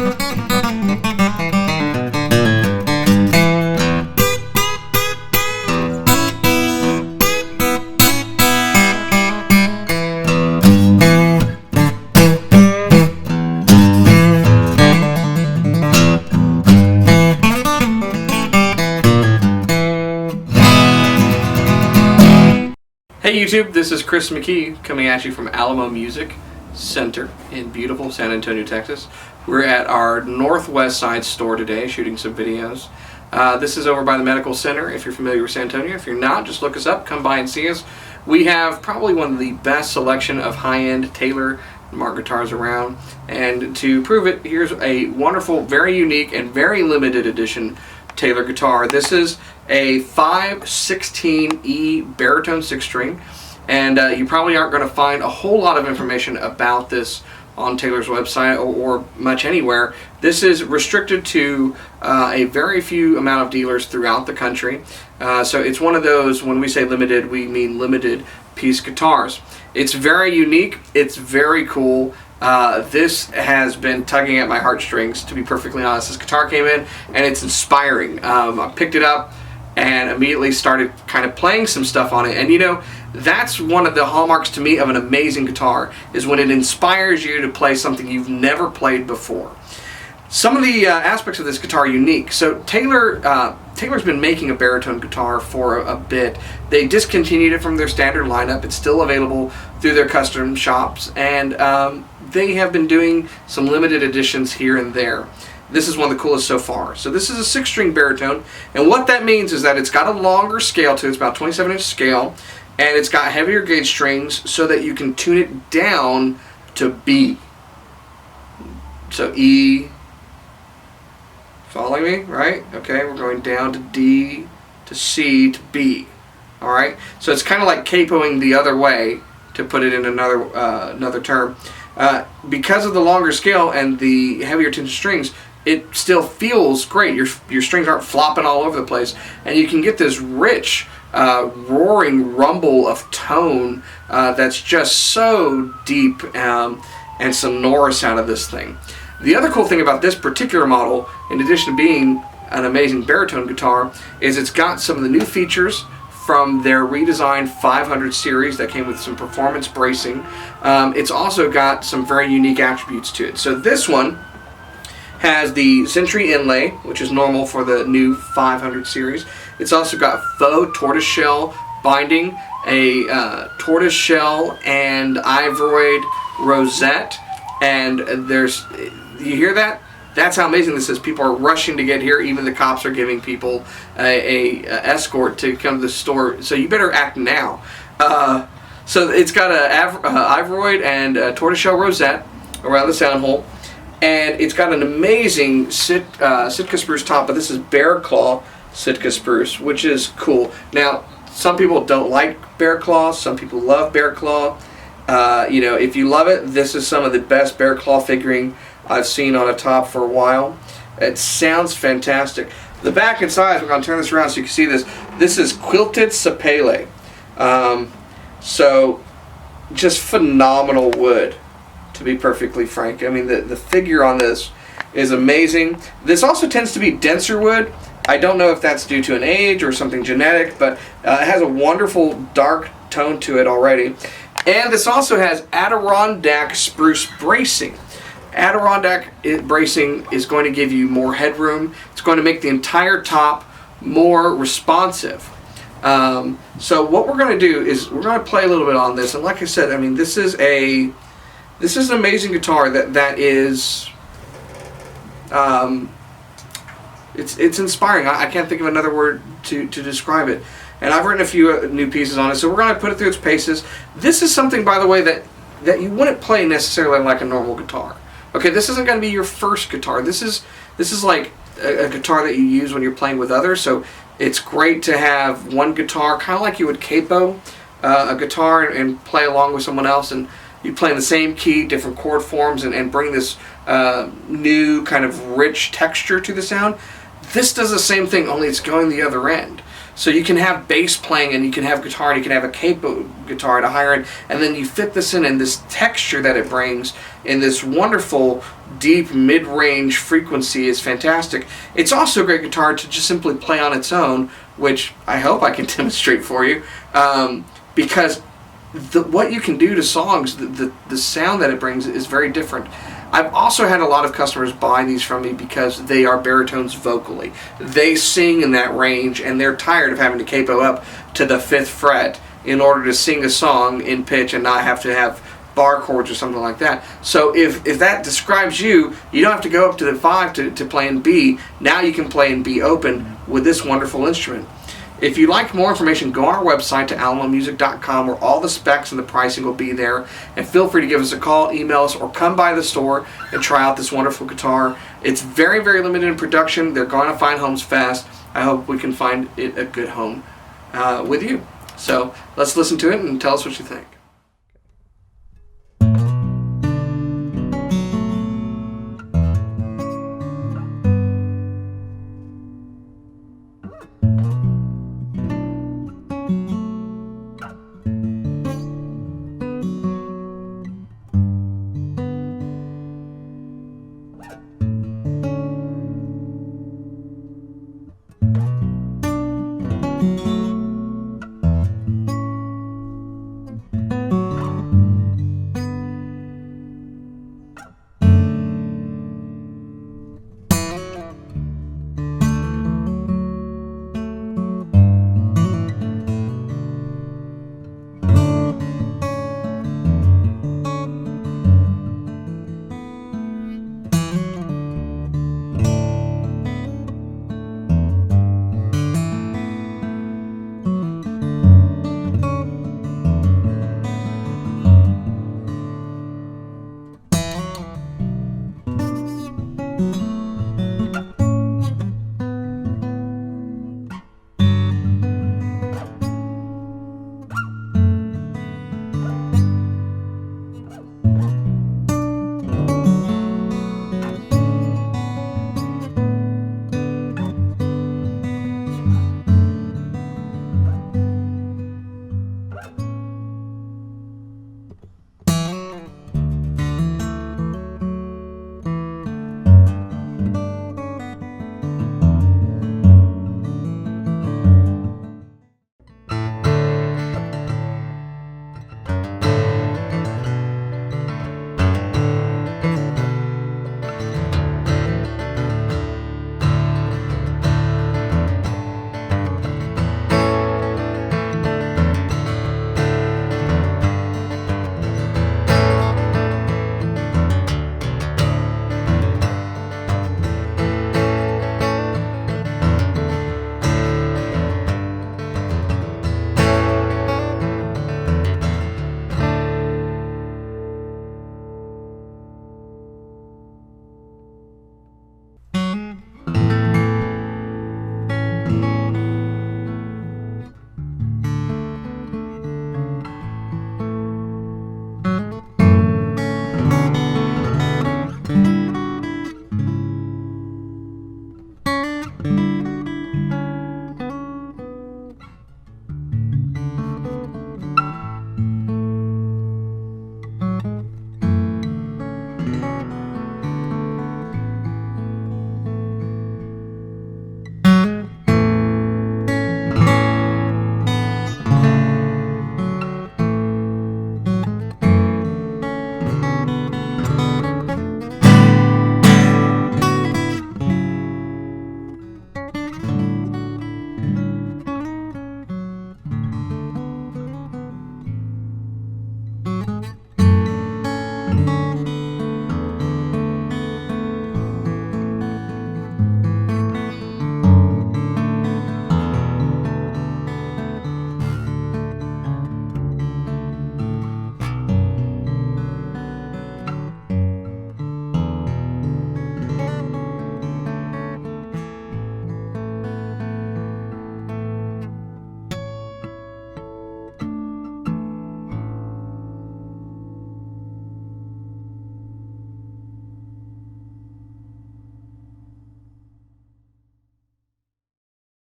Hey YouTube, this is Chris McKee coming at you from Alamo Music Center in beautiful San Antonio, Texas. We're at our northwest side store today shooting some videos. This is over by the medical center if you're familiar with San Antonio. If you're not, just look us up, come by and see us. We have probably one of the best selection of high-end Taylor Mark guitars around, and to prove it, here's a wonderful, very unique and very limited edition Taylor guitar. This is a 516E Baritone-6 string, and you probably aren't going to find a whole lot of information about this on Taylor's website or much anywhere. This is restricted to a very few amount of dealers throughout the country. So it's one of those, when we say limited, we mean limited piece guitars. It's very unique, it's very cool. This has been tugging at my heartstrings, to be perfectly honest. This guitar came in and it's inspiring. I picked it up and immediately started kind of playing some stuff on it, and you know, that's one of the hallmarks to me of an amazing guitar, is when it inspires you to play something you've never played before. Some of the aspects of this guitar are unique. So Taylor's been making a baritone guitar for a bit. They discontinued it from their standard lineup. It's still available through their custom shops, and they have been doing some limited editions here and there. This is one of the coolest so far. So this is a 6-string baritone, and what that means is that it's got a longer scale to it. It's about 27-inch scale, and it's got heavier gauge strings so that you can tune it down to B. So E, following me, right? Okay, we're going down to D, to C, to B. All right, so it's kind of like capoing the other way, to put it in another term. Because of the longer scale and the heavier tuned strings, it still feels great. Your strings aren't flopping all over the place, and you can get this rich, roaring rumble of tone that's just so deep and sonorous out of this thing. The other cool thing about this particular model, in addition to being an amazing baritone guitar, is it's got some of the new features from their redesigned 500 series that came with some performance bracing. It's also got some very unique attributes to it. So this one has the Century inlay, which is normal for the new 500 series. It's also got faux tortoiseshell binding, a tortoiseshell and ivory rosette, and there's, you hear that? That's how amazing this is. People are rushing to get here. Even the cops are giving people a escort to come to the store. So you better act now. So it's got a ivory and a tortoiseshell rosette around the sound hole, and it's got an amazing Sitka spruce top. But this is bear claw Sitka spruce, which is cool. Now, some people don't like bear claw. Some people love bear claw. You know, if you love it, this is some of the best bear claw figuring I've seen on a top for a while. It sounds fantastic. The back and sides, we're going to turn this around so you can see this. This is quilted sapele. So just phenomenal wood, to be perfectly frank. I mean, the figure on this is amazing. This also tends to be denser wood. I don't know if that's due to an age or something genetic, but it has a wonderful dark tone to it already. And this also has Adirondack spruce bracing. Adirondack bracing is going to give you more headroom. It's going to make the entire top more responsive. So what we're going to do is we're going to play a little bit on this. And like I said, I mean, this is an amazing guitar that is it's inspiring. I can't think of another word to describe it. And I've written a few new pieces on it, so we're going to put it through its paces. This is something, by the way, that you wouldn't play necessarily like a normal guitar. Okay, this isn't going to be your first guitar. This is like a guitar that you use when you're playing with others. So it's great to have one guitar, kind of like you would capo a guitar and play along with someone else, and you play in the same key, different chord forms, and bring this new kind of rich texture to the sound. This does the same thing, only it's going the other end. So you can have bass playing, and you can have guitar, and you can have a capo guitar at a higher end, and then you fit this in, and this texture that it brings and this wonderful deep mid-range frequency is fantastic. It's also a great guitar to just simply play on its own, which I hope I can demonstrate for you, because what you can do to songs, the sound that it brings is very different. I've also had a lot of customers buy these from me because they are baritones vocally. They sing in that range, and they're tired of having to capo up to the 5th fret in order to sing a song in pitch and not have to have bar chords or something like that. So if that describes you, you don't have to go up to the 5 to play in B. Now you can play in B open with this wonderful instrument. If you'd like more information, go on our website to alamomusic.com, where all the specs and the pricing will be there. And feel free to give us a call, email us, or come by the store and try out this wonderful guitar. It's very, very limited in production. They're going to find homes fast. I hope we can find it a good home with you. So let's listen to it and tell us what you think.